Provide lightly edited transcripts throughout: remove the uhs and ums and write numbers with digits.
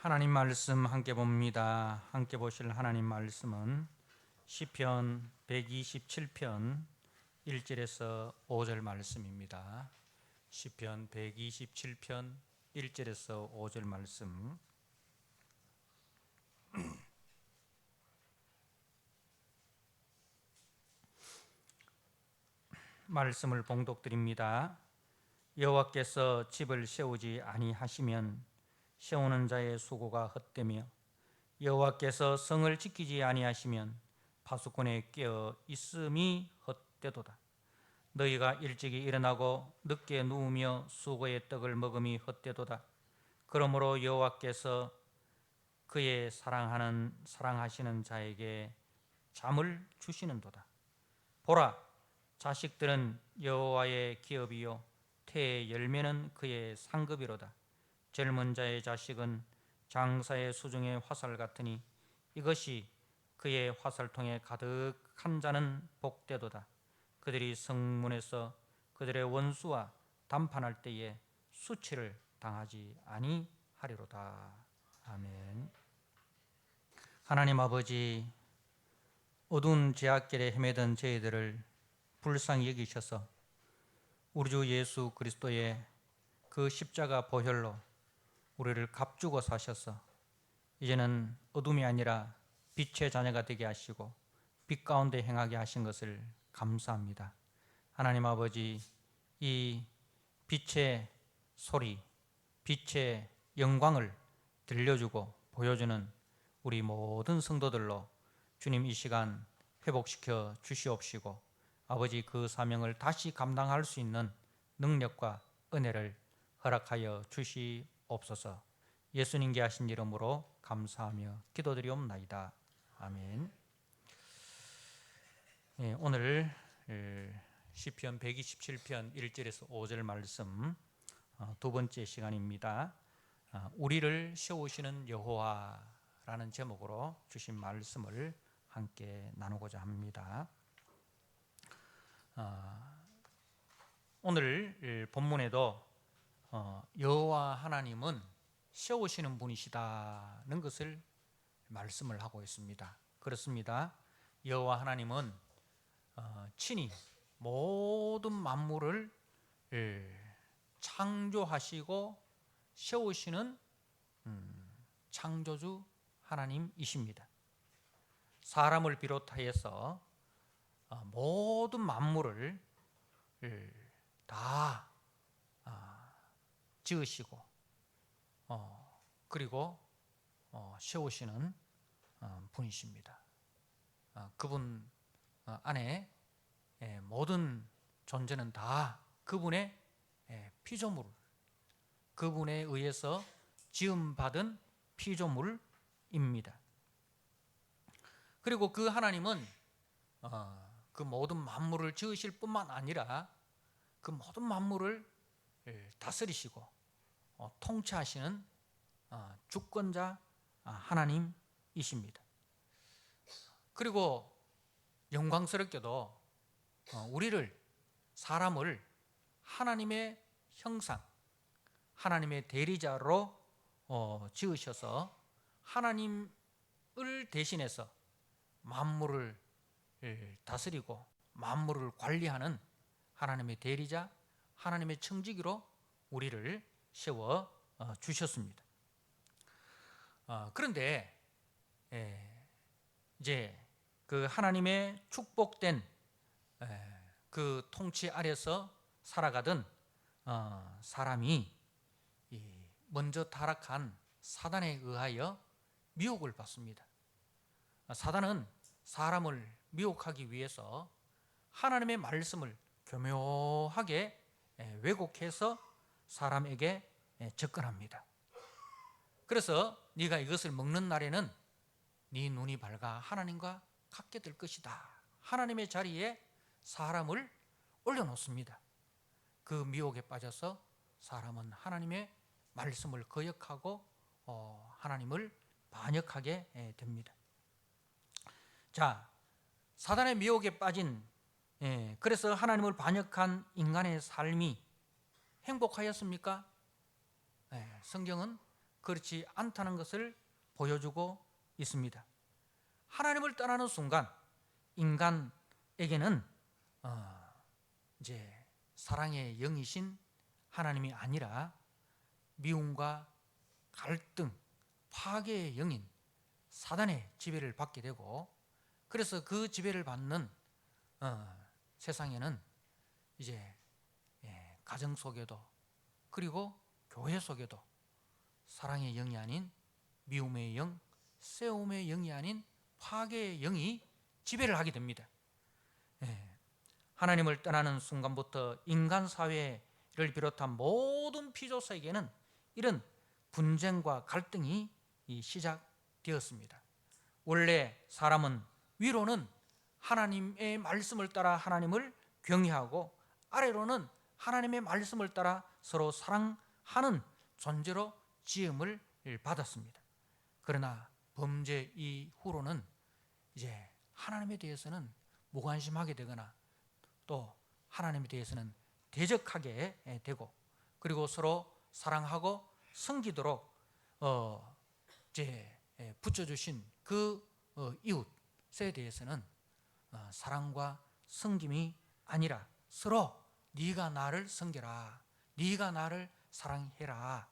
하나님 말씀 함께 봅니다. 함께 보실 하나님 말씀은 시편 127편 1절에서 5절 말씀입니다. 시편 127편 1절에서 5절 말씀. 말씀을 봉독드립니다. 여호와께서 집을 세우지 아니하시면 세우는 자의 수고가 헛되며 여호와께서 성을 지키지 아니하시면 파수꾼의 깨어 있음이 헛되도다. 너희가 일찍이 일어나고 늦게 누우며 수고의 떡을 먹음이 헛되도다. 그러므로 여호와께서 그의 사랑하시는 자에게 잠을 주시는도다. 보라, 자식들은 여호와의 기업이요 태의 열매는 그의 상급이로다. 젊은 자의 자식은 장사의 수중의 화살 같으니 이것이 그의 화살통에 가득한 자는 복되도다. 그들이 성문에서 그들의 원수와 담판할 때에 수치를 당하지 아니하리로다. 아멘. 하나님 아버지, 어두운 죄악길에 헤매던 저희들을 불쌍히 여기셔서 우리 주 예수 그리스도의 그 십자가 보혈로 우리를 값주고 사셔서 이제는 어둠이 아니라 빛의 자녀가 되게 하시고 빛 가운데 행하게 하신 것을 감사합니다. 하나님 아버지, 이 빛의 소리, 빛의 영광을 들려주고 보여주는 우리 모든 성도들로 주님 이 시간 회복시켜 주시옵시고 아버지 그 사명을 다시 감당할 수 있는 능력과 은혜를 허락하여 주시옵소서. 예수님께 하신 이름으로 감사하며 기도드리옵나이다. 아멘. 오늘 시편 127편 1절에서 5절 말씀 두 번째 시간입니다. 우리를 세우시는 여호와라는 제목으로 주신 말씀을 함께 나누고자 합니다. 오늘 본문에도 여호와 하나님은 세우시는 분이시다는 것을 말씀을 하고 있습니다. 그렇습니다. 여호와 하나님은 친히 모든 만물을 창조하시고 세우시는 창조주 하나님이십니다. 사람을 비롯하여서 모든 만물을 다 지으시고 그리고 세우시는 분이십니다. 그분 안에 모든 존재는 다 그분의 피조물, 그분에 의해서 지음받은 피조물입니다. 그리고 그 하나님은 그 모든 만물을 지으실 뿐만 아니라 그 모든 만물을 다스리시고 통치하시는 주권자 하나님이십니다. 그리고 영광스럽게도 우리를, 사람을 하나님의 형상, 하나님의 대리자로 지으셔서 하나님을 대신해서 만물을 다스리고 만물을 관리하는 하나님의 대리자, 하나님의 청지기로 우리를 세워 주셨습니다. 그런데 이제 그 하나님의 축복된 그 통치 아래서 살아가던 사람이 먼저 타락한 사단에 의하여 미혹을 받습니다. 사단은 사람을 미혹하기 위해서 하나님의 말씀을 교묘하게 왜곡해서 사람에게 접근합니다. 그래서 네가 이것을 먹는 날에는 네 눈이 밝아 하나님과 같게 될 것이다. 하나님의 자리에 사람을 올려놓습니다. 그 미혹에 빠져서 사람은 하나님의 말씀을 거역하고 하나님을 반역하게 됩니다. 자, 사단의 미혹에 빠진 그래서 하나님을 반역한 인간의 삶이 행복하였습니까? 성경은 그렇지 않다는 것을 보여주고 있습니다. 하나님을 떠나는 순간 인간에게는 이제 사랑의 영이신 하나님이 아니라 미움과 갈등, 파괴의 영인 사단의 지배를 받게 되고, 그래서 그 지배를 받는 세상에는 이제 가정 속에도 그리고 교회 속에도 사랑의 영이 아닌 미움의 영, 세움의 영이 아닌 파괴의 영이 지배를 하게 됩니다. 하나님을 떠나는 순간부터 인간 사회를 비롯한 모든 피조사에게는 이런 분쟁과 갈등이 시작되었습니다. 원래 사람은 위로는 하나님의 말씀을 따라 하나님을 경외하고, 아래로는 하나님의 말씀을 따라 서로 사랑하는 존재로 지음을 받았습니다. 그러나 범죄 이후로는 이제 하나님에 대해서는 무관심하게 되거나 또 하나님에 대해서는 대적하게 되고, 그리고 서로 사랑하고 섬기도록 붙여주신 그 이웃에 대해서는 사랑과 섬김이 아니라 서로 네가 나를 섬겨라, 네가 나를 사랑해라,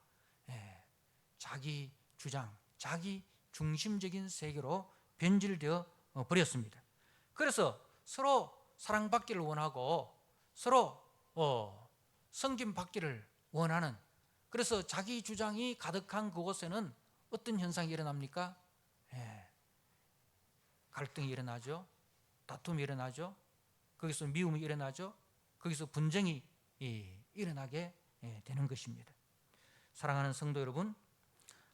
자기 주장, 자기 중심적인 세계로 변질되어 버렸습니다. 그래서 서로 사랑받기를 원하고 서로 섬김받기를 원하는, 그래서 자기 주장이 가득한 그곳에는 어떤 현상이 일어납니까? 갈등이 일어나죠. 다툼이 일어나죠. 거기서 미움이 일어나죠. 거기서 분쟁이 일어나게 되는 것입니다. 사랑하는 성도 여러분,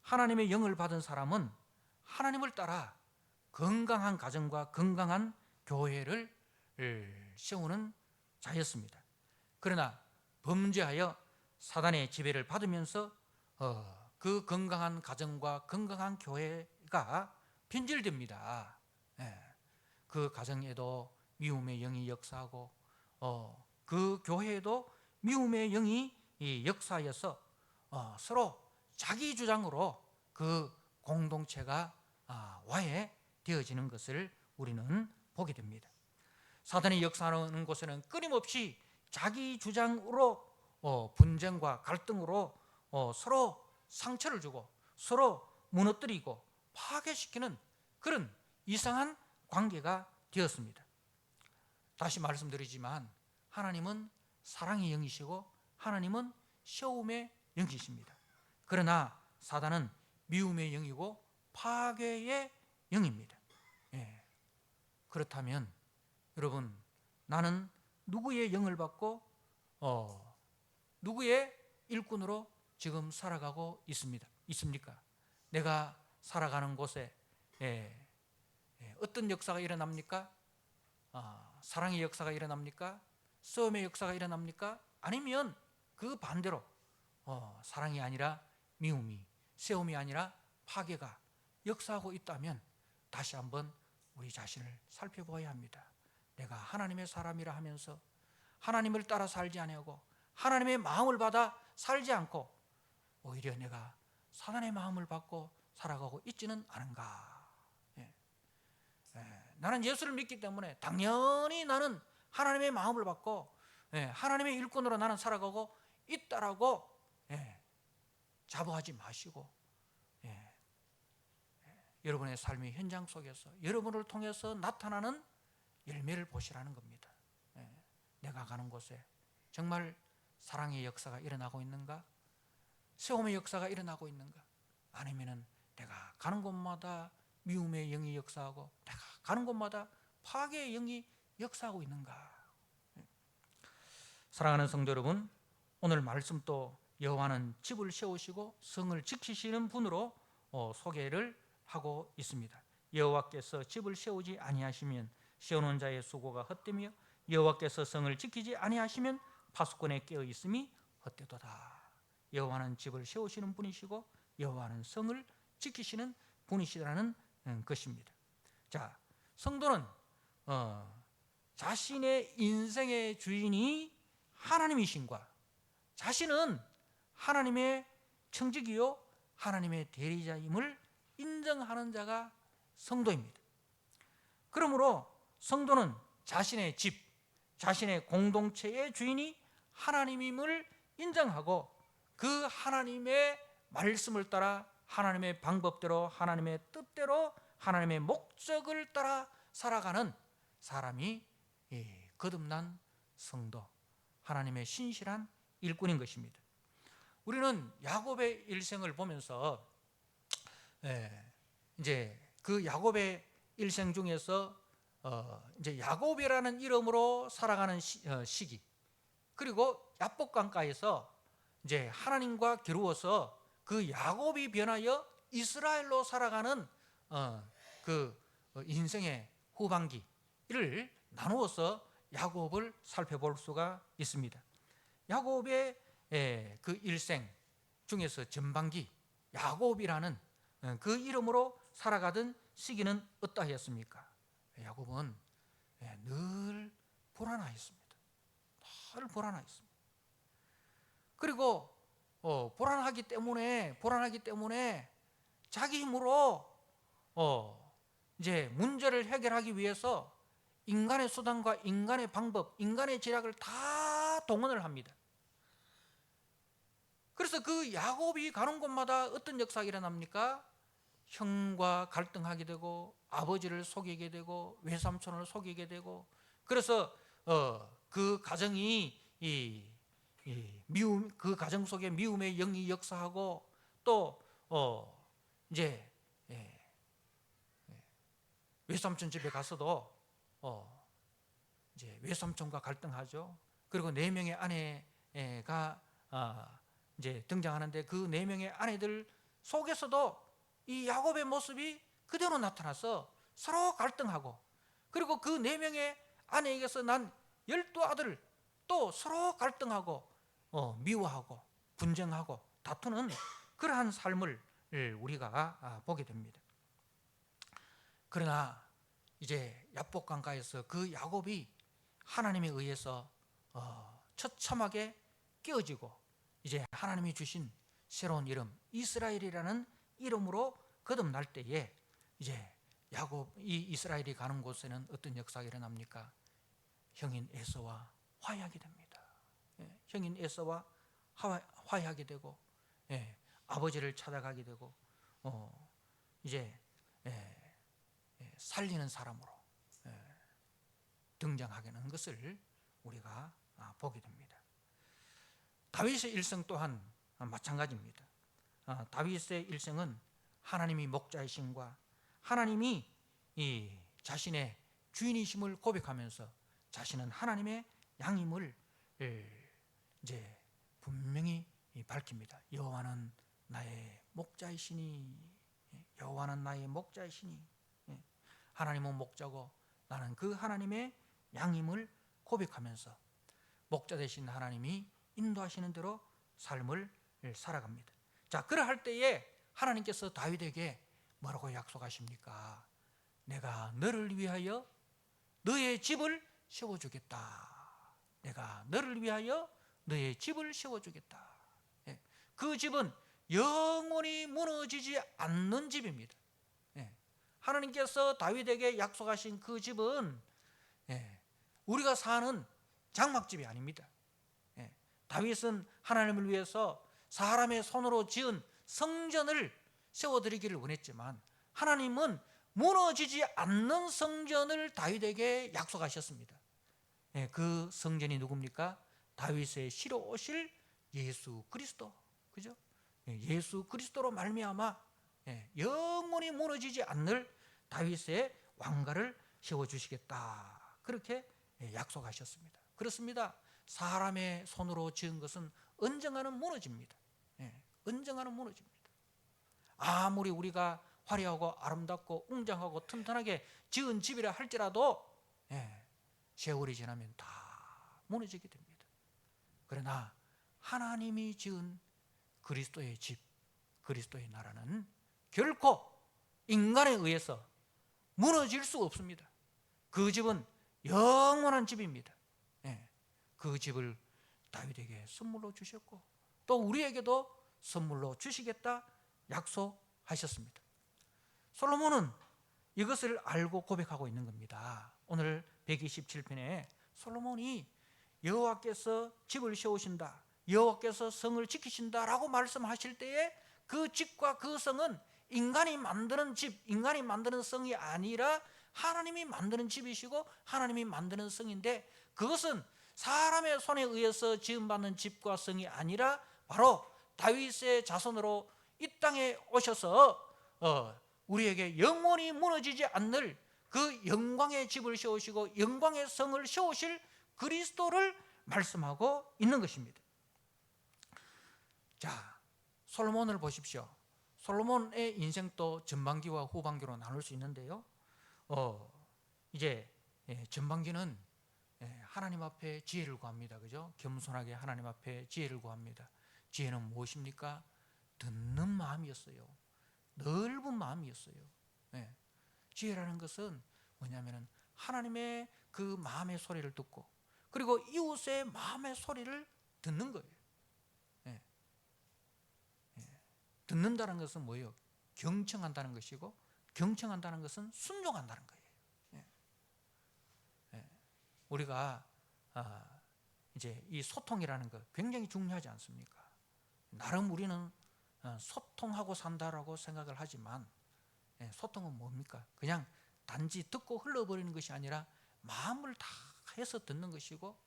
하나님의 영을 받은 사람은 하나님을 따라 건강한 가정과 건강한 교회를 세우는 자였습니다. 그러나 범죄하여 사단의 지배를 받으면서 그 건강한 가정과 건강한 교회가 변질됩니다. 그 가정에도 미움의 영이 역사하고 그 교회에도 미움의 영이 역사하여서 서로 자기 주장으로 그 공동체가 와해되어지는 것을 우리는 보게 됩니다. 사단이 역사하는 곳에는 끊임없이 자기 주장으로 분쟁과 갈등으로 서로 상처를 주고 서로 무너뜨리고 파괴시키는 그런 이상한 관계가 되었습니다. 다시 말씀드리지만 하나님은 사랑의 영이시고 하나님은 세움의 영이십니다. 그러나 사단은 미움의 영이고 파괴의 영입니다. 그렇다면 여러분, 나는 누구의 영을 받고 누구의 일꾼으로 지금 살아가고 있습니까? 내가 살아가는 곳에 어떤 역사가 일어납니까? 사랑의 역사가 일어납니까? 싸움의 역사가 일어납니까? 아니면 그 반대로 사랑이 아니라 미움이, 세움이 아니라 파괴가 역사하고 있다면 다시 한번 우리 자신을 살펴봐야 합니다. 내가 하나님의 사람이라 하면서 하나님을 따라 살지 아니하고 하나님의 마음을 받아 살지 않고 오히려 내가 사단의 마음을 받고 살아가고 있지는 않은가? 나는 예수를 믿기 때문에 당연히 나는 하나님의 마음을 받고 하나님의 일꾼으로 나는 살아가고 있다라고 자부하지 마시고 여러분의 삶의 현장 속에서 여러분을 통해서 나타나는 열매를 보시라는 겁니다. 내가 가는 곳에 정말 사랑의 역사가 일어나고 있는가? 세움의 역사가 일어나고 있는가? 아니면은 내가 가는 곳마다 미움의 영이 역사하고 내가 가는 곳마다 파괴의 영이 역사하고 있는가? 사랑하는 성도 여러분, 오늘 말씀도 여호와는 집을 세우시고 성을 지키시는 분으로 소개를 하고 있습니다. 여호와께서 집을 세우지 아니하시면 세우는 자의 수고가 헛되며 여호와께서 성을 지키지 아니하시면 파수꾼의 깨어 있음이 헛되도다. 여호와는 집을 세우시는 분이시고 여호와는 성을 지키시는 분이시라는 것입니다. 자, 성도는 자신의 인생의 주인이 하나님이신과 자신은 하나님의 청지기요 하나님의 대리자임을 인정하는 자가 성도입니다. 그러므로 성도는 자신의 집, 자신의 공동체의 주인이 하나님임을 인정하고 그 하나님의 말씀을 따라 하나님의 방법대로 하나님의 뜻대로 하나님의 목적을 따라 살아가는 사람이 거듭난 성도, 하나님의 신실한 일꾼인 것입니다. 우리는 야곱의 일생을 보면서 이제 그 야곱의 일생 중에서 이제 야곱이라는 이름으로 살아가는 시기, 그리고 야복강가에서 이제 하나님과 겨루어서 그 야곱이 변하여 이스라엘로 살아가는 그 인생의 후반기를 나누어서 야곱을 살펴볼 수가 있습니다. 야곱의 그 일생 중에서 전반기, 야곱이라는 그 이름으로 살아가던 시기는 어떠하였습니까? 야곱은 늘 불안하였습니다. 늘 불안하였습니다. 그리고 불안하기 때문에 자기 힘으로 이제 문제를 해결하기 위해서 인간의 수단과 인간의 방법, 인간의 지략을 다 동원을 합니다. 그래서 그 야곱이 가는 곳마다 어떤 역사가 일어납니까? 형과 갈등하게 되고 아버지를 속이게 되고 외삼촌을 속이게 되고, 그래서 그 가정이 미움, 그 가정 속에 미움의 영이 역사하고, 또 이제 외삼촌 집에 가서도 이제 외삼촌과 갈등하죠. 그리고 4명의 아내가 이제 등장하는데 그 4명의 아내들 속에서도 이 야곱의 모습이 그대로 나타나서 서로 갈등하고, 그리고 그 4명의 아내에게서 난 12아들 또 서로 갈등하고 미워하고 분쟁하고 다투는 그러한 삶을 우리가 보게 됩니다. 그러나 이제 야복강가에서 그 야곱이 하나님에 의해서 처참하게 깨어지고 이제 하나님이 주신 새로운 이름 이스라엘이라는 이름으로 거듭날 때에 이제 야곱이 이스라엘이 가는 곳에는 어떤 역사가 일어납니까? 형인 에서와 화해하게 됩니다. 형인 에서와 화해하게 되고, 아버지를 찾아가게 되고, 이제 살리는 사람으로 등장하게 하는 것을 우리가 보게 됩니다. 다윗의 일생 또한 마찬가지입니다. 다윗의 일생은 하나님이 목자이심과 하나님이 이 자신의 주인이심을 고백하면서 자신은 하나님의 양임을 이제 분명히 밝힙니다. 여호와는 나의 목자이시니, 여호와는 나의 목자이시니, 하나님은 목자고 나는 그 하나님의 양임을 고백하면서 목자 되신 하나님이 인도하시는 대로 삶을 살아갑니다. 자, 그러할 때에 하나님께서 다윗에게 뭐라고 약속하십니까? 내가 너를 위하여 너의 집을 세워주겠다. 내가 너를 위하여 너의 집을 세워주겠다. 그 집은 영원히 무너지지 않는 집입니다. 하나님께서 다윗에게 약속하신 그 집은 우리가 사는 장막집이 아닙니다. 다윗은 하나님을 위해서 사람의 손으로 지은 성전을 세워드리기를 원했지만 하나님은 무너지지 않는 성전을 다윗에게 약속하셨습니다. 그 성전이 누굽니까? 다윗의 씨로 오실 예수 그리스도, 그죠? 예수 그리스도로 말미암아 영원히 무너지지 않을 다윗의 왕가를 세워주시겠다, 그렇게 약속하셨습니다. 그렇습니다. 사람의 손으로 지은 것은 언젠가는 무너집니다. 언젠가는 무너집니다. 아무리 우리가 화려하고 아름답고 웅장하고 튼튼하게 지은 집이라 할지라도 세월이 지나면 다 무너지게 됩니다. 그러나 하나님이 지은 그리스도의 집, 그리스도의 나라는 결코 인간에 의해서 무너질 수 없습니다. 그 집은 영원한 집입니다. 그 집을 다윗에게 선물로 주셨고 또 우리에게도 선물로 주시겠다 약속하셨습니다. 솔로몬은 이것을 알고 고백하고 있는 겁니다. 오늘 127편에 솔로몬이 여호와께서 집을 세우신다, 여호와께서 성을 지키신다라고 말씀하실 때에 그 집과 그 성은 인간이 만드는 집, 인간이 만드는 성이 아니라 하나님이 만드는 집이시고 하나님이 만드는 성인데, 그것은 사람의 손에 의해서 지음받는 집과 성이 아니라 바로 다윗의 자손으로 이 땅에 오셔서 우리에게 영원히 무너지지 않을 그 영광의 집을 세우시고 영광의 성을 세우실 그리스도를 말씀하고 있는 것입니다. 자, 솔로몬을 보십시오. 솔로몬의 인생도 전반기와 후반기로 나눌 수 있는데요. 이제 전반기는 하나님 앞에 지혜를 구합니다. 그죠? 겸손하게 하나님 앞에 지혜를 구합니다. 지혜는 무엇입니까? 듣는 마음이었어요. 넓은 마음이었어요. 지혜라는 것은 뭐냐면은 하나님의 그 마음의 소리를 듣고, 그리고 이웃의 마음의 소리를 듣는 거예요. 듣는다는 것은 뭐예요? 경청한다는 것이고, 경청한다는 것은 순종한다는 거예요. 우리가 이제 이 소통이라는 것 굉장히 중요하지 않습니까? 나름 우리는 소통하고 산다라고 생각을 하지만, 소통은 뭡니까? 그냥 단지 듣고 흘러버리는 것이 아니라 마음을 다 해서 듣는 것이고,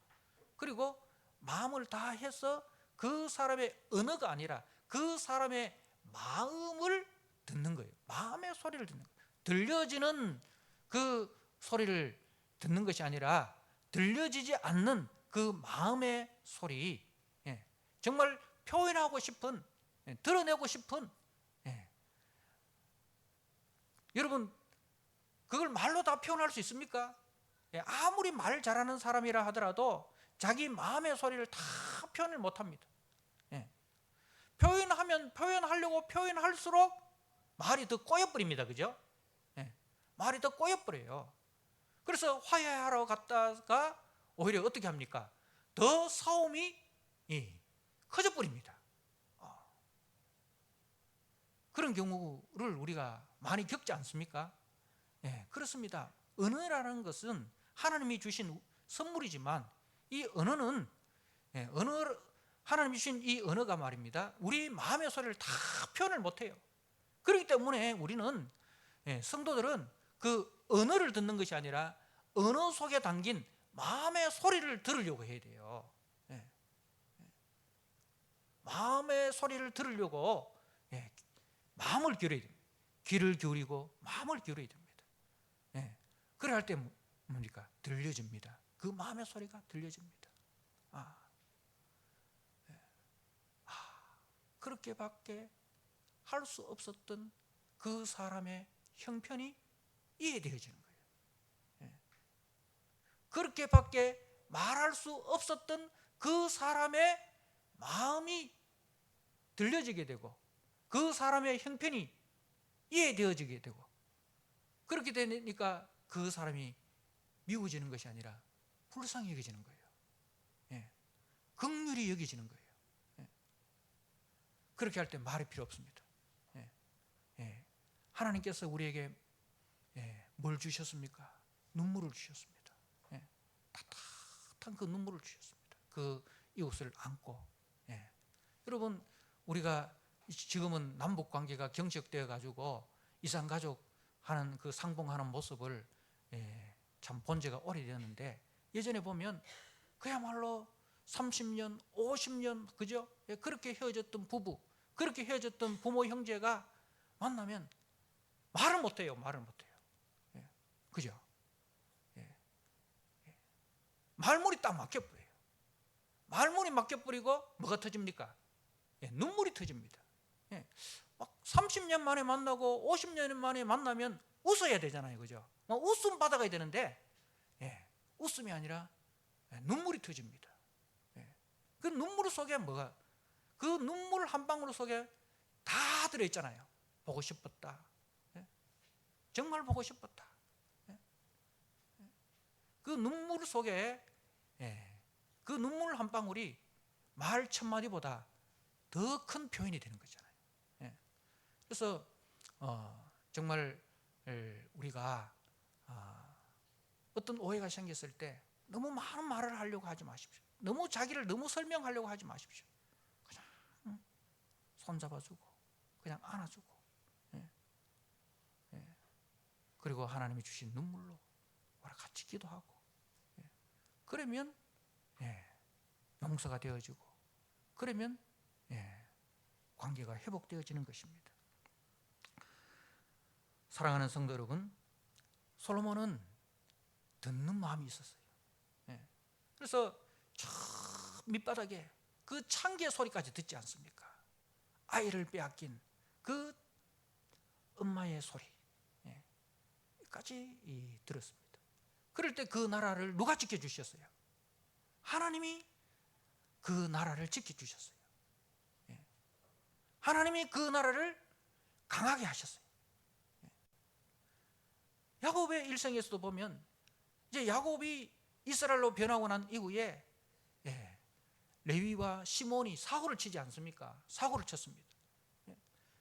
그리고 마음을 다 해서 그 사람의 언어가 아니라 그 사람의 마음을 듣는 거예요. 마음의 소리를 듣는 거예요. 들려지는 그 소리를 듣는 것이 아니라 들려지지 않는 그 마음의 소리, 정말 표현하고 싶은, 드러내고 싶은, 여러분 그걸 말로 다 표현할 수 있습니까? 아무리 말 잘하는 사람이라 하더라도 자기 마음의 소리를 다 표현을 못합니다. 표현하려고 표현할수록 말이 더 꼬여버립니다. 그죠? 말이 더 꼬여버려요. 그래서 화해하러 갔다가 오히려 어떻게 합니까? 더 싸움이 커져버립니다. 그런 경우를 우리가 많이 겪지 않습니까? 그렇습니다. 언어라는 것은 하나님이 주신 선물이지만, 이 언어는 하나님이 주신 이 언어가 말입니다, 우리 마음의 소리를 다 표현을 못해요. 그렇기 때문에 우리는, 성도들은 그 언어를 듣는 것이 아니라 언어 속에 담긴 마음의 소리를 들으려고 해야 돼요. 마음의 소리를 들으려고 마음을 기울여야 됩니다. 귀를 기울이고 마음을 기울여야 됩니다. 그래야 할 때 뭡니까? 들려집니다. 그 마음의 소리가 들려집니다. 그렇게밖에 할 수 없었던 그 사람의 형편이 이해되어지는 거예요. 그렇게밖에 말할 수 없었던 그 사람의 마음이 들려지게 되고, 그 사람의 형편이 이해되어지게 되고, 그렇게 되니까 그 사람이 미워지는 것이 아니라 불쌍히 여겨지는 거예요. 긍휼히 여겨지는 거예요. 그렇게 할 때 말이 필요 없습니다. 하나님께서 우리에게 뭘 주셨습니까? 눈물을 주셨습니다. 따뜻한 그 눈물을 주셨습니다. 그 이웃을 안고. 여러분, 우리가 지금은 남북 관계가 경색되어 가지고 이산가족 하는 그 상봉하는 모습을 참 본 지가 오래되었는데, 예전에 보면 그야말로 30년, 50년, 그죠? 그렇게 헤어졌던 부부, 그렇게 헤어졌던 부모 형제가 만나면 말을 못해요. 말을 못해요. 그죠? 말문이 딱 막혀버려요. 말문이 막혀버리고 뭐가 터집니까? 눈물이 터집니다. 막 30년 만에 만나고 50년 만에 만나면 웃어야 되잖아요. 그죠? 웃음 받아가야 되는데 웃음이 아니라 눈물이 터집니다. 그 눈물 속에 뭐가, 그 눈물 한 방울 속에 다 들어있잖아요. 보고 싶었다. 정말 보고 싶었다. 그 눈물 속에, 그 눈물 한 방울이 말 1000마디보다 더 큰 표현이 되는 거잖아요. 그래서 정말 우리가 어떤 오해가 생겼을 때 너무 많은 말을 하려고 하지 마십시오. 너무 자기를 너무 설명하려고 하지 마십시오. 그냥 손잡아주고 그냥 안아주고, 그리고 하나님이 주신 눈물로 같이 기도하고, 그러면 용서가 되어지고, 그러면 관계가 회복되어지는 것입니다. 사랑하는 성도 여러분, 솔로몬은 듣는 마음이 있었어요. 그래서 저 밑바닥에 그 창기의 소리까지 듣지 않습니까? 아이를 빼앗긴 그 엄마의 소리까지 들었습니다. 그럴 때 그 나라를 누가 지켜주셨어요? 하나님이 그 나라를 지켜주셨어요. 하나님이 그 나라를 강하게 하셨어요. 야곱의 일생에서도 보면 이제 야곱이 이스라엘로 변하고 난 이후에 레위와 시몬이 사고를 치지 않습니까? 사고를 쳤습니다.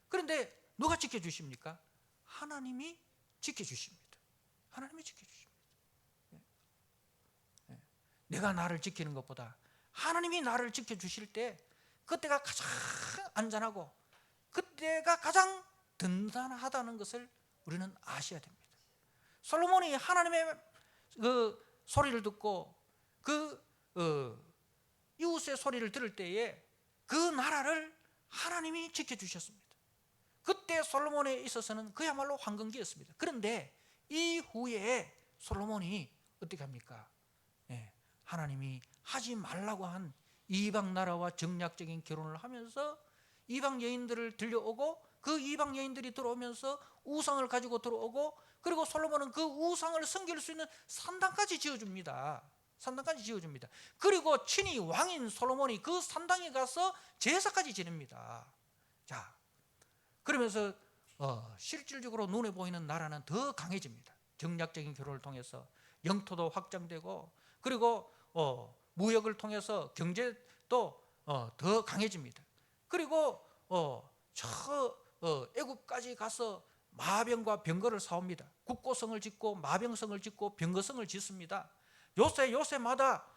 그런데 누가 지켜주십니까? 하나님이 지켜주십니다. 하나님이 지켜주십니다. 내가 나를 지키는 것보다 하나님이 나를 지켜주실 때 그때가 가장 안전하고 그때가 가장 든든하다는 것을 우리는 아셔야 됩니다. 솔로몬이 하나님의 그 소리를 듣고 이웃의 소리를 들을 때에 그 나라를 하나님이 지켜주셨습니다. 그때 솔로몬에 있어서는 그야말로 황금기였습니다. 그런데 이후에 솔로몬이 어떻게 합니까? 하나님이 하지 말라고 한 이방 나라와 정략적인 결혼을 하면서 이방 여인들을 들려오고, 그 이방 여인들이 들어오면서 우상을 가지고 들어오고, 그리고 솔로몬은 그 우상을 섬길 수 있는 산당까지 지어줍니다. 산당까지 지어줍니다. 그리고 친히 왕인 솔로몬이 그 산당에 가서 제사까지 지냅니다. 자, 그러면서 실질적으로 눈에 보이는 나라는 더 강해집니다. 정략적인 결혼을 통해서 영토도 확장되고, 그리고 무역을 통해서 경제도 더 강해집니다. 그리고 애굽까지 가서 마병과 병거를 사옵니다. 국고성을 짓고 마병성을 짓고 병거성을 짓습니다. 요새마다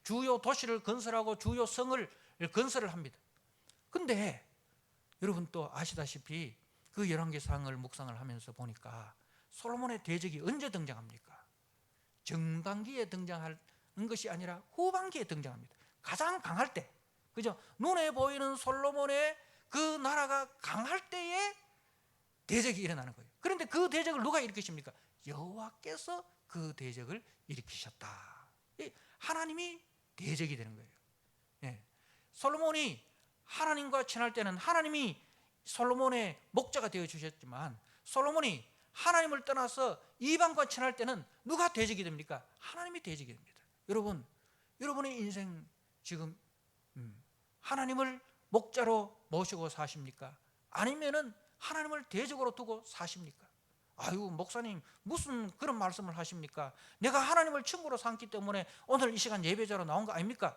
주요 도시를 건설하고 주요 성을 건설을 합니다. 근데 여러분 또 아시다시피 그 열왕기상을 묵상을 하면서 보니까 솔로몬의 대적이 언제 등장합니까? 정반기에 등장하는 것이 아니라 후반기에 등장합니다. 가장 강할 때, 그죠? 눈에 보이는 솔로몬의 그 나라가 강할 때에 대적이 일어나는 거예요. 그런데 그 대적을 누가 일으키십니까? 여호와께서 그 대적을 일으키셨다. 하나님이 대적이 되는 거예요. 솔로몬이 하나님과 친할 때는 하나님이 솔로몬의 목자가 되어 주셨지만, 솔로몬이 하나님을 떠나서 이방과 친할 때는 누가 대적이 됩니까? 하나님이 대적이 됩니다. 여러분의 인생 지금 하나님을 목자로 모시고 사십니까? 아니면은 하나님을 대적으로 두고 사십니까? 아유, 목사님 무슨 그런 말씀을 하십니까? 내가 하나님을 친구로 삼기 때문에 오늘 이 시간 예배자로 나온 거 아닙니까?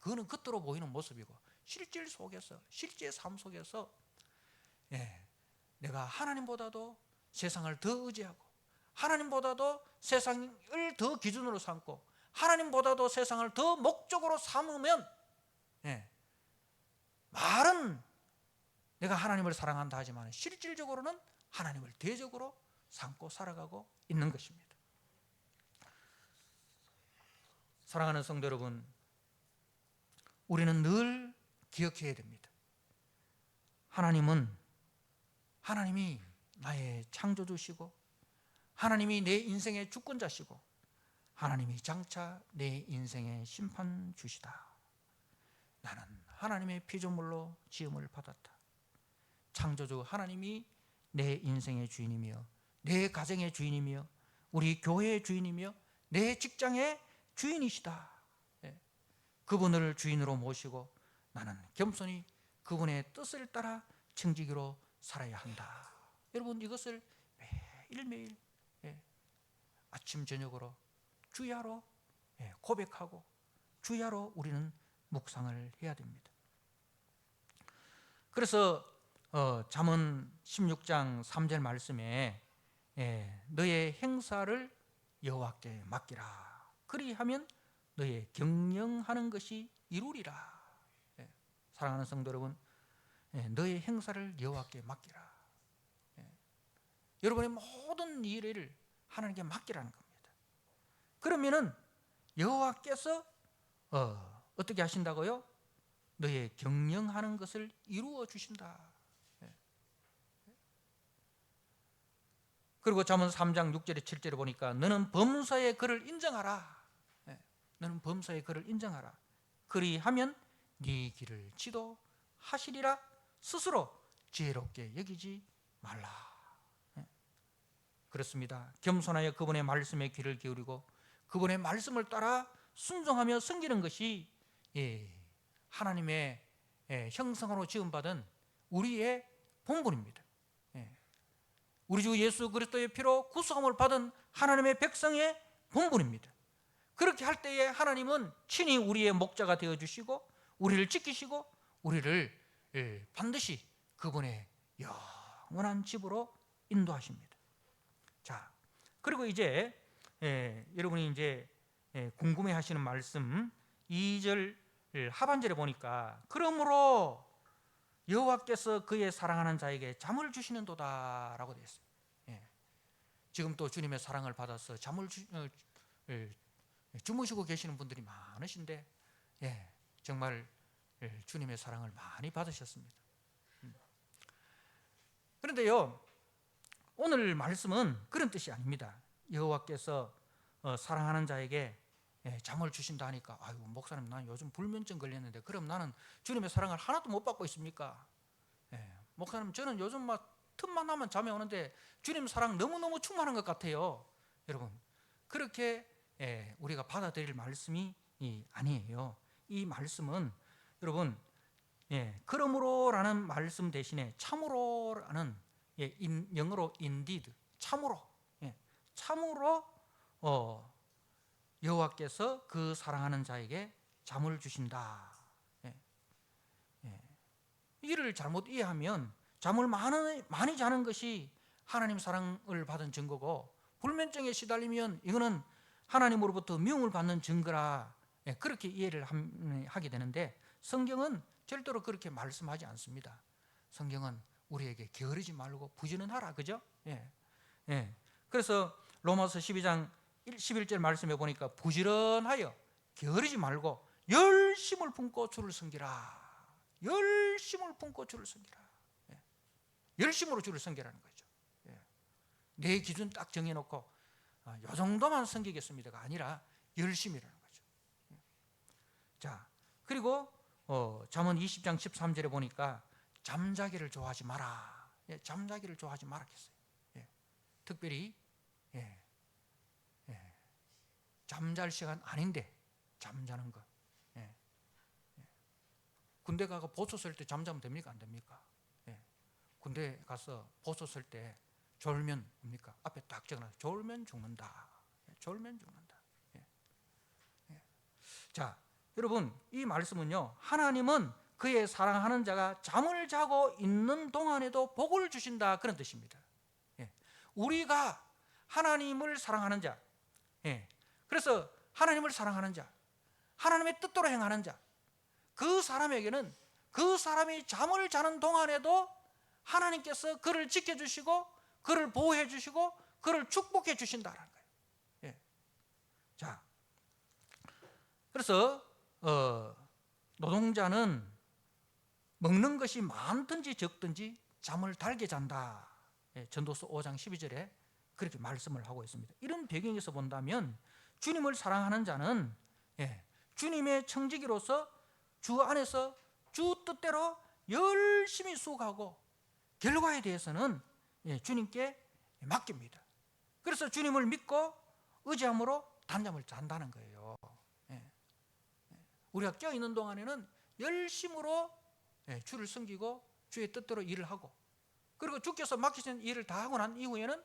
그거는 겉으로 보이는 모습이고, 실질 속에서, 실제 삶 속에서 내가 하나님보다도 세상을 더 의지하고, 하나님보다도 세상을 더 기준으로 삼고, 하나님보다도 세상을 더 목적으로 삼으면 말은 내가 하나님을 사랑한다 하지만 실질적으로는 하나님을 대적으로 삼고 살아가고 있는 것입니다. 사랑하는 성도 여러분, 우리는 늘 기억해야 됩니다. 하나님이 나의 창조주시고, 하나님이 내 인생의 주권자시고, 하나님이 장차 내 인생의 심판주시다. 나는 하나님의 피조물로 지음을 받았다. 창조주 하나님이 내 인생의 주인이며, 내 가정의 주인이며, 우리 교회의 주인이며, 내 직장의 주인이시다. 그분을 주인으로 모시고 나는 겸손히 그분의 뜻을 따라 청지기로 살아야 한다. 여러분, 이것을 매일매일 아침 저녁으로 주야로 고백하고 주야로 우리는 묵상을 해야 됩니다. 그래서 잠언 16장 3절 말씀에 너의 행사를 여호와께 맡기라. 그리하면 너의 경영하는 것이 이루리라. 사랑하는 성도 여러분, 너의 행사를 여호와께 맡기라. 여러분의 모든 일을 하나님께 맡기라는 겁니다. 그러면은 여호와께서 어떻게 하신다고요? 너의 경영하는 것을 이루어 주신다. 그리고 잠언 3장 6절에 7절에 보니까 너는 범사의 그를 인정하라. 너는 범사의 그를 인정하라. 그리하면 네 길을 지도하시리라. 스스로 지혜롭게 여기지 말라. 그렇습니다. 겸손하여 그분의 말씀에 귀를 기울이고 그분의 말씀을 따라 순종하며 섬기는 것이 하나님의 형상으로 지음받은 우리의 본분입니다. 우리 주 예수 그리스도의 피로 구속함을 받은 하나님의 백성의 본분입니다. 그렇게 할 때에 하나님은 친히 우리의 목자가 되어주시고 우리를 지키시고 우리를 반드시 그분의 영원한 집으로 인도하십니다. 자, 그리고 이제 여러분이 이제 궁금해하시는 말씀 2절 하반절에 보니까 그러므로 여호와께서 그의 사랑하는 자에게 잠을 주시는도다라고 되어 있어요. 지금 또 주님의 사랑을 받아서 잠을 주무시고 계시는 분들이 많으신데 정말 주님의 사랑을 많이 받으셨습니다. 그런데요, 오늘 말씀은 그런 뜻이 아닙니다. 여호와께서 사랑하는 자에게 잠을 주신다 하니까 아이고 목사님 난 요즘 불면증 걸렸는데 그럼 나는 주님의 사랑을 하나도 못 받고 있습니까? 목사님 저는 요즘 막 틈만 나면 잠이 오는데 주님 사랑 너무너무 충만한 것 같아요. 여러분 그렇게 우리가 받아들일 말씀이 아니에요. 이 말씀은 여러분 그러므로라는 말씀 대신에 참으로라는 영어로 indeed 참으로 여호와께서 그 사랑하는 자에게 잠을 주신다. 이를 잘못 이해하면 잠을 많이 자는 것이 하나님 사랑을 받은 증거고 불면증에 시달리면 이거는 하나님으로부터 미움을 받는 증거라 그렇게 이해를 하게 되는데 성경은 절대로 그렇게 말씀하지 않습니다. 성경은 우리에게 게으르지 말고 부지런하라, 그죠? 그래서 로마서 12장 11절 말씀해 보니까 부지런하여 게으르지 말고 열심을 품고 주를 섬기라. 열심을 품고 주를 섬기라. 열심으로 주를 섬기라는 거죠. 내 기준 딱 정해놓고 요 정도만 섬기겠습니다가 아니라 열심이라는 거죠. 자, 그리고 잠언 20장 13절에 보니까 잠자기를 좋아하지 마라. 잠자기를 좋아하지 말았겠어요. 특별히 잠잘 시간 아닌데 잠자는 것. 군대 가서 보초 쓸 때 잠자면 됩니까? 안 됩니까? 군대 가서 보초 쓸 때 졸면 뭡니까? 앞에 딱 적어놔서 졸면 죽는다. 졸면 죽는다. 자, 여러분 이 말씀은요 하나님은 그의 사랑하는 자가 잠을 자고 있는 동안에도 복을 주신다 그런 뜻입니다. 우리가 하나님을 사랑하는 자, 그래서 하나님을 사랑하는 자, 하나님의 뜻대로 행하는 자, 그 사람에게는 그 사람이 잠을 자는 동안에도 하나님께서 그를 지켜주시고 그를 보호해 주시고 그를 축복해 주신다는 거예요. 자, 그래서 노동자는 먹는 것이 많든지 적든지 잠을 달게 잔다. 전도서 5장 12절에 그렇게 말씀을 하고 있습니다. 이런 배경에서 본다면 주님을 사랑하는 자는 주님의 청지기로서 주 안에서 주 뜻대로 열심히 수고하고 결과에 대해서는 주님께 맡깁니다. 그래서 주님을 믿고 의지함으로 단잠을 잔다는 거예요. 우리가 깨어있는 동안에는 열심으로 주를 섬기고 주의 뜻대로 일을 하고 그리고 주께서 맡기신 일을 다 하고 난 이후에는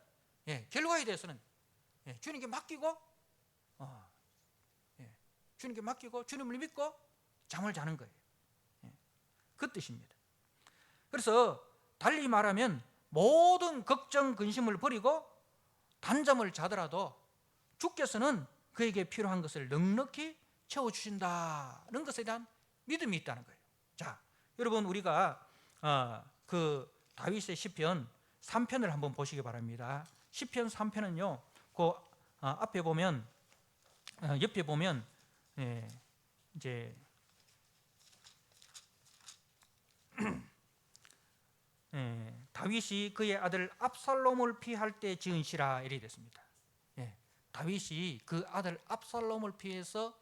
결과에 대해서는 주님께 맡기고 주님께 맡기고 주님을 믿고 잠을 자는 거예요. 그 뜻입니다. 그래서 달리 말하면 모든 걱정 근심을 버리고 단잠을 자더라도 주께서는 그에게 필요한 것을 넉넉히 채워주신다는 것에 대한 믿음이 있다는 거예요. 자, 여러분 우리가 그 다윗의 시편 3편을 한번 보시기 바랍니다. 시편 3편은요, 그 앞에 보면 옆에 보면 이제 다윗이 그의 아들 압살롬을 피할 때 지은 시라 이렇게 됐습니다. 다윗이 그 아들 압살롬을 피해서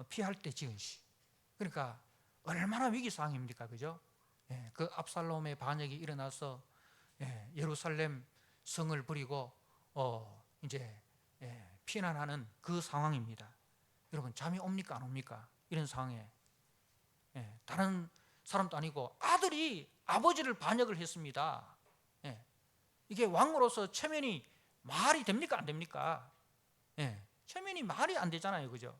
피할 때 지은 시. 그러니까 얼마나 위기 상황입니까, 그죠? 그 압살롬의 반역이 일어나서 예루살렘 성을 버리고 이제 피난하는 그 상황입니다. 여러분 잠이 옵니까 안 옵니까? 이런 상황에 다른 사람도 아니고 아들이 아버지를 반역을 했습니다. 이게 왕으로서 체면이 말이 됩니까 안 됩니까? 체면이 말이 안 되잖아요, 그죠?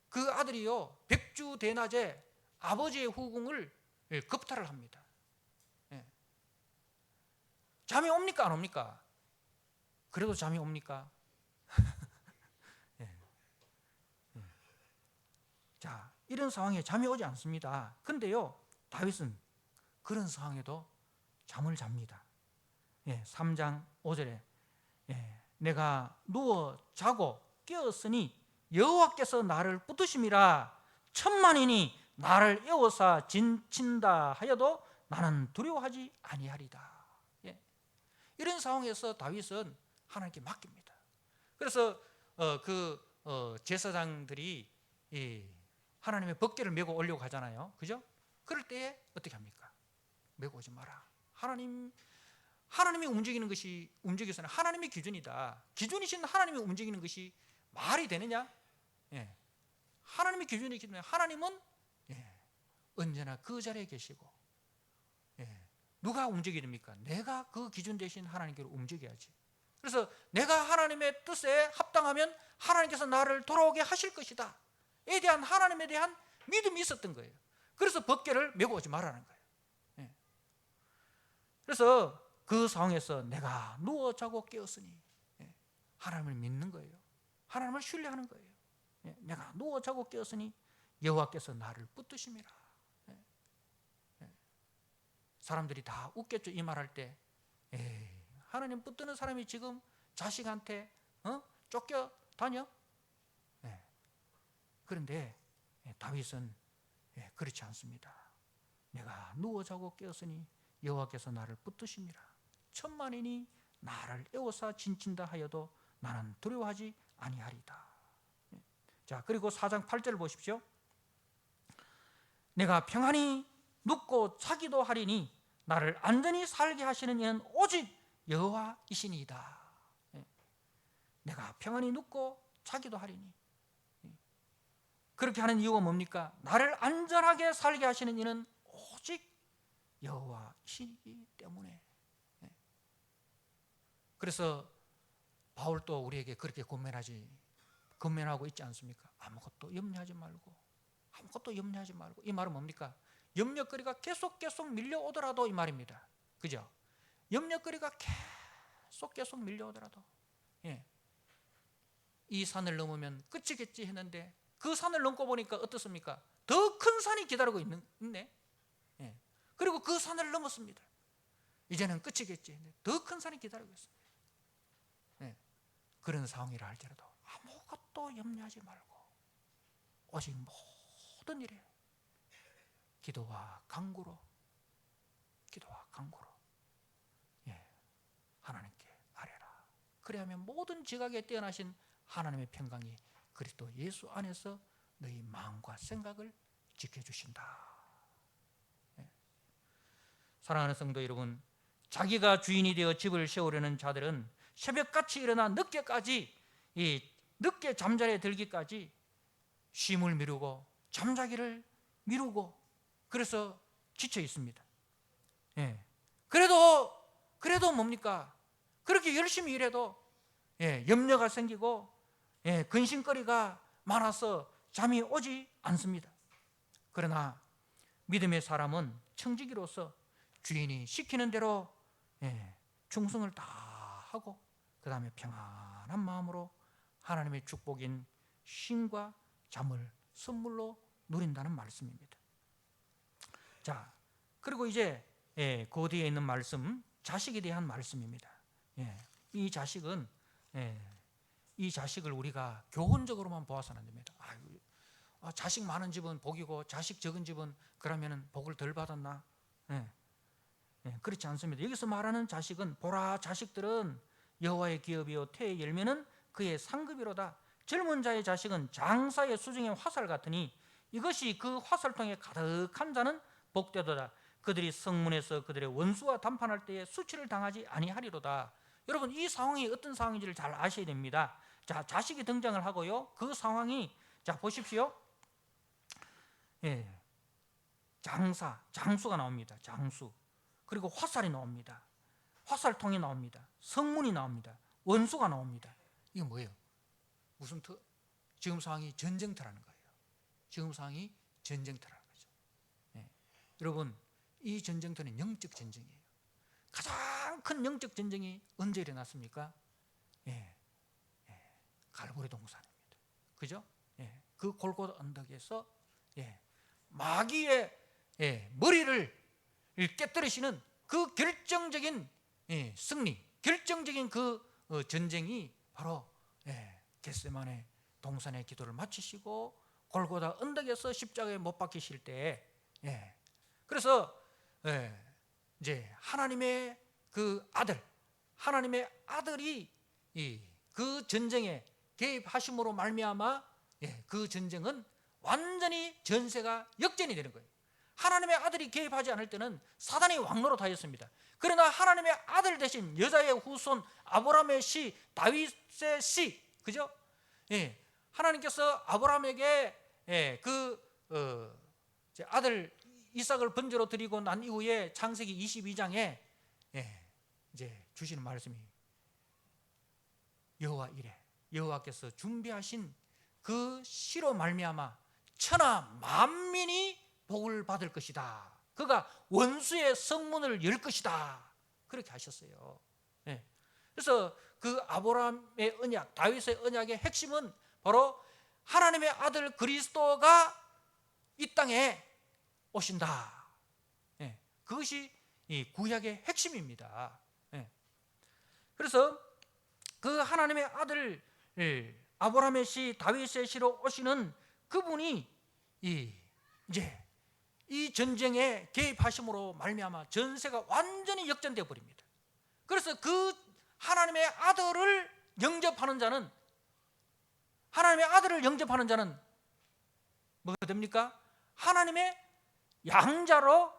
그 아들이요 백주 대낮에 아버지의 후궁을 겁탈을 합니다. 잠이 옵니까 안 옵니까? 그래도 잠이 옵니까? 자, 이런 상황에 잠이 오지 않습니다. 근데요 다윗은 그런 상황에도 잠을 잡니다. 3장 5절에 내가 누워 자고 깨었으니 여호와께서 나를 붙드심이라 천만인이 나를 에워싸 진친다 하여도 나는 두려워하지 아니하리다. 이런 상황에서 다윗은 하나님께 맡깁니다. 그래서 제사장들이 하나님의 법궤를 메고 오려고 하잖아요, 그죠? 그럴 때에 어떻게 합니까? 메고 오지 마라. 하나님이 움직이는 것이 움직여서는 하나님의 기준이다. 기준이신 하나님이 움직이는 것이 말이 되느냐? 하나님의 기준이기 때문에 하나님은 언제나 그 자리에 계시고 누가 움직여야 됩니까? 내가 그 기준 대신 하나님께로 움직여야지. 그래서 내가 하나님의 뜻에 합당하면 하나님께서 나를 돌아오게 하실 것이다 에 대한 하나님에 대한 믿음이 있었던 거예요. 그래서 법궤를 메고 오지 말라는 거예요. 그래서 그 상황에서 내가 누워 자고 깨었으니 하나님을 믿는 거예요. 하나님을 신뢰하는 거예요. 내가 누워 자고 깨었으니 여호와께서 나를 붙드심이라. 사람들이 다 웃겠죠, 이 말할 때. 하나님 붙드는 사람이 지금 자식한테 쫓겨 다녀? 그런데 다윗은 그렇지 않습니다. 내가 누워 자고 깨었으니 여호와께서 나를 붙드심이라. 천만인이 나를 에워싸 진친다 하여도 나는 두려워하지 아니하리다. 자, 그리고 4장 8절을 보십시오. 내가 평안히 눕고 자기도 하리니 나를 안전히 살게 하시는 이는 오직 여호와이시니이다. 내가 평안히 눕고 자기도 하리니. 그렇게 하는 이유가 뭡니까? 나를 안전하게 살게 하시는 이는 오직 여호와이시기 때문에. 그래서 바울도 우리에게 그렇게 권면하고 있지 않습니까? 아무것도 염려하지 말고 이 말은 뭡니까? 염려거리가 계속 밀려오더라도 이 말입니다. 그죠? 염려거리가 계속 밀려오더라도 이 산을 넘으면 끝이겠지 했는데 그 산을 넘고 보니까 어떻습니까? 더 큰 산이 기다리고 있네. 그리고 그 산을 넘었습니다. 이제는 끝이겠지 했는데 더 큰 산이 기다리고 있습니다. 그런 상황이라 할지라도 아무것도 염려하지 말고 오직 모든 일에 기도와 간구로 하나님께 아뢰라. 그래야면 모든 지각에 뛰어나신 하나님의 평강이 그리스도 예수 안에서 너희 마음과 생각을 지켜주신다. 사랑하는 성도 여러분, 자기가 주인이 되어 집을 세우려는 자들은 새벽같이 일어나 늦게 잠자리에 들기까지 쉼을 미루고 잠자기를 미루고 그래서 지쳐 있습니다. 그래도 뭡니까? 그렇게 열심히 일해도 염려가 생기고 근심거리가 많아서 잠이 오지 않습니다. 그러나 믿음의 사람은 청지기로서 주인이 시키는 대로 충성을 다 하고 그 다음에 평안한 마음으로 하나님의 축복인 쉼과 잠을 선물로 누린다는 말씀입니다. 자, 그리고 이제 그 뒤에 있는 말씀, 자식에 대한 말씀입니다. 이 자식은 이 자식을 우리가 교훈적으로만 보아서는 안 됩니다. 자식 많은 집은 복이고 자식 적은 집은 그러면은 복을 덜 받았나? 그렇지 않습니다. 여기서 말하는 자식은 보라, 자식들은 여호와의 기업이요 태의 열매는 그의 상급이로다. 젊은 자의 자식은 장사의 수중의 화살 같으니 이것이 그 화살통에 가득한 자는 복되도다. 그들이 성문에서 그들의 원수와 담판할 때에 수치를 당하지 아니하리로다. 여러분, 이 상황이 어떤 상황인지를 잘 아셔야 됩니다. 자, 자식이 등장을 하고요, 그 상황이, 자 보십시오. 장수가 나옵니다. 장수. 그리고 화살이 나옵니다. 화살통이 나옵니다. 성문이 나옵니다. 원수가 나옵니다. 이게 뭐예요? 무슨 지금 상황이 전쟁터라는 거예요. 지금 상황이 전쟁터라는 거죠. 여러분, 이 전쟁터는 영적 전쟁이에요. 가장 큰 영적 전쟁이 언제 일어났습니까? 갈보리 동산입니다. 그죠? 그 골고다 언덕에서 마귀의 머리를 깨뜨리시는 그 결정적인 승리, 결정적인 그 전쟁이 바로 겟세마네 동산의 기도를 마치시고 골고다 언덕에서 십자가에 못 박히실 때, 그래서 이제 하나님의 그 아들, 하나님의 아들이 그 전쟁에 개입하심으로 말미암아 그 전쟁은 완전히 전세가 역전이 되는 거예요. 하나님의 아들이 개입하지 않을 때는 사단이 왕노릇하였습니다. 그러나 하나님의 아들 대신 여자의 후손 아브라함의 씨, 다윗의 씨, 그죠? 하나님께서 아브라함에게 그 아들 이삭을 번제로 드리고 난 이후에 창세기 22장에 이제 주시는 말씀이 여호와 이래, 여호와께서 준비하신 그 씨로 말미암아 천하 만민이 복을 받을 것이다. 그가 원수의 성문을 열 것이다. 그렇게 하셨어요. 그래서 그 아브라함의 언약, 다윗의 언약의 핵심은 바로 하나님의 아들 그리스도가 이 땅에 오신다. 그것이 이 구약의 핵심입니다. 그래서 그 하나님의 아들 아브라함의 씨, 다윗의 씨로 오시는 그분이 이제 이 전쟁에 개입하심으로 말미암아 전세가 완전히 역전되어 버립니다. 그래서 그 하나님의 아들을 영접하는 자는, 하나님의 아들을 영접하는 자는 뭐가 됩니까? 하나님의 양자로,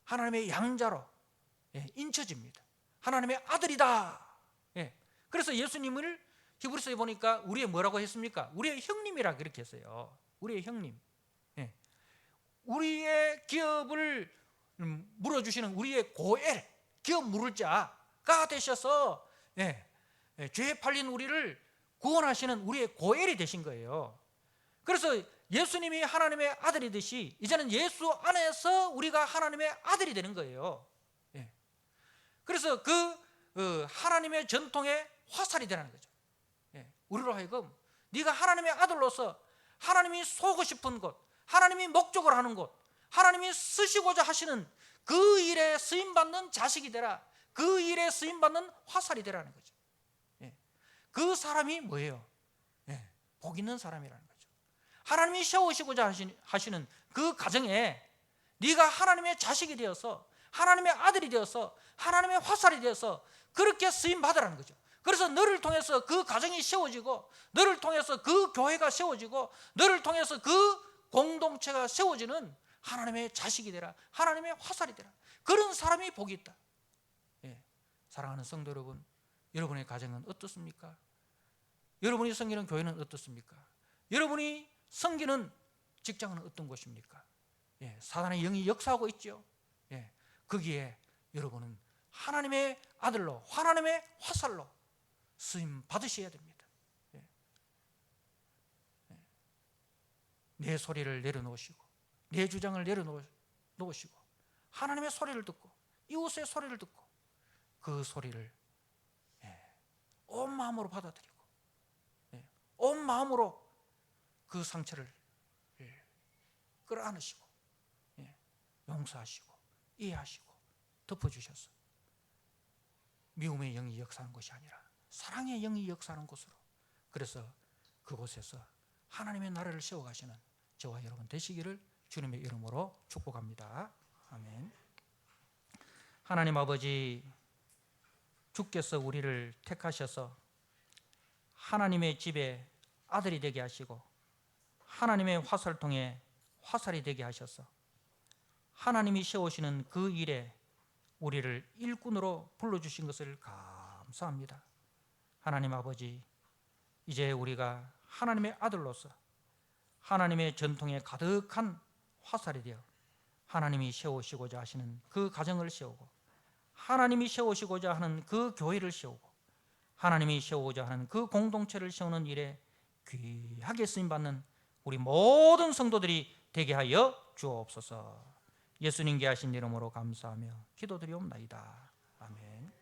하나님의 양자로 인쳐집니다. 하나님의 아들이다. 그래서 예수님을 히브리서에 보니까 우리의 뭐라고 했습니까? 우리의 형님이라 그렇게 했어요. 우리의 형님. 우리의 기업을 물어주시는 우리의 고엘, 기업 물을 자가 되셔서 죄에 팔린 우리를 구원하시는 우리의 고엘이 되신 거예요. 그래서 예수님이 하나님의 아들이듯이 이제는 예수 안에서 우리가 하나님의 아들이 되는 거예요. 그래서 그 하나님의 전통의 화살이 되라는 거죠. 우리로 하여금 네가 하나님의 아들로서 하나님이 쏘고 싶은 곳, 하나님이 목적을 하는 곳, 하나님이 쓰시고자 하시는 그 일에 쓰임받는 자식이 되라. 그 일에 쓰임받는 화살이 되라는 거죠. 그 사람이 뭐예요? 복 있는 사람이라는 거죠. 하나님이 세우시고자 하시는 그 가정에 네가 하나님의 자식이 되어서, 하나님의 아들이 되어서, 하나님의 화살이 되어서 그렇게 쓰임받으라는 거죠. 그래서 너를 통해서 그 가정이 세워지고, 너를 통해서 그 교회가 세워지고, 너를 통해서 그 공동체가 세워지는 하나님의 자식이 되라, 하나님의 화살이 되라. 그런 사람이 복이 있다. 사랑하는 성도 여러분, 여러분의 가정은 어떻습니까? 여러분이 섬기는 교회는 어떻습니까? 여러분이 섬기는 직장은 어떤 곳입니까? 사단의 영이 역사하고 있죠. 거기에 여러분은 하나님의 아들로, 하나님의 화살로 쓰임 받으셔야 됩니다. 내 소리를 내려놓으시고 내 주장을 내려놓으시고 하나님의 소리를 듣고 이웃의 소리를 듣고 그 소리를 온 마음으로 받아들이고 온 마음으로 그 상처를 끌어안으시고 용서하시고 이해하시고 덮어주셔서 미움의 영이 역사하는 것이 아니라 사랑의 영이 역사하는 곳으로, 그래서 그곳에서 하나님의 나라를 세워가시는 저와 여러분 되시기를 주님의 이름으로 축복합니다. 아멘. 하나님 아버지, 주께서 우리를 택하셔서 하나님의 집에 아들이 되게 하시고 하나님의 화살통에 화살이 되게 하셔서 하나님이 세우시는 그 일에 우리를 일꾼으로 불러주신 것을 감사합니다. 하나님 아버지, 이제 우리가 하나님의 아들로서 하나님의 전통에 가득한 화살이 되어 하나님이 세우시고자 하시는 그 가정을 세우고 하나님이 세우시고자 하는 그 교회를 세우고 하나님이 세우고자 하는 그 공동체를 세우는 일에 귀하게 쓰임받는 우리 모든 성도들이 되게 하여 주옵소서. 예수님께 하신 이름으로 감사하며 기도드리옵나이다. 아멘.